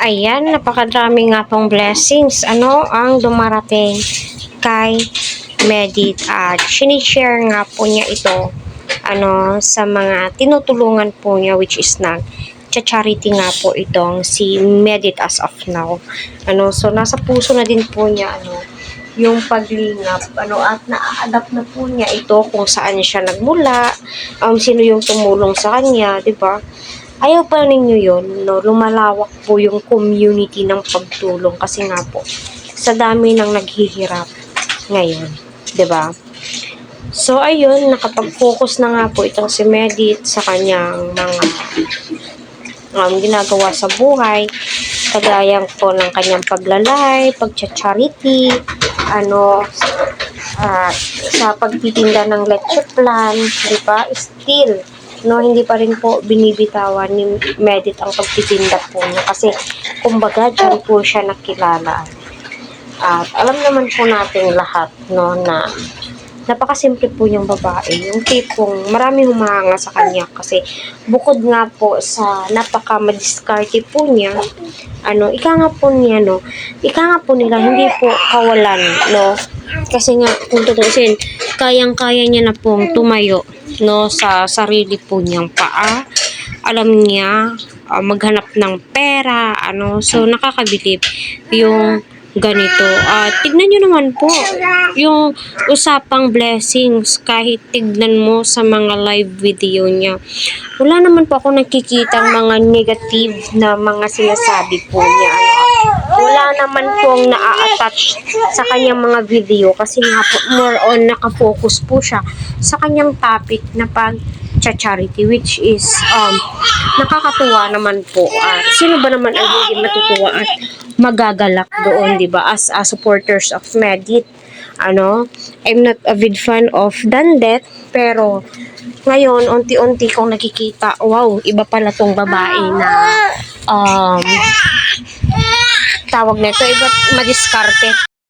Ayan, napakadami nga pong blessings. Ano ang dumarating kay Medit at sinishare nga po niya ito sa mga tinutulungan po niya, which is charity nga po itong si Medit as of now. So nasa puso na din po niya yung paglingap at na-adapt na po niya ito kung saan siya nagmula, sino yung tumulong sa kanya, 'di ba? Ayaw pa ninyo yun, lumalawak po yung community ng pagtulong kasi nga po, sa dami ng naghihirap ngayon, 'di ba? So, ayun, nakapag-focus na nga po itong si Medit sa kanyang mga ginagawa sa buhay, kagaya po ng kanyang paglalay, pagcha-charity, sa pagtitinda ng leche plan, 'di ba? Still, hindi pa rin po binibitawan ni Medit ang pagtitinda po niya kasi kumbaga dyan po siya nakilala. At alam naman po natin lahat na napakasimple po niyang babae, yung tipong marami humahanga sa kanya kasi bukod nga po sa napaka-madiskarte po niya, ika nga po nila hindi po kawalan, kasi nga kung tutusin, kayang-kaya niya na pong tumayo sa sarili po niyang paa. Alam niya maghanap ng pera, so nakakabilib yung ganito. Tignan nyo naman po yung usapang blessings, kahit tignan mo sa mga live video niya, wala naman po ako nakikita mga negative na mga sinasabi po niya. Wala naman pong na-attach sa kanyang mga video kasi nga po more on nakafocus po siya sa kanyang topic na pag-charity, which is nakakatuwa naman po. Sino ba naman ang hindi matutuwa at magagalak doon, 'di ba, as supporters of Medit? I'm not a big fan of Dandet, pero ngayon unti-unti kong nakikita, wow, iba pala tong babae na tawag nito, iba madiskarte.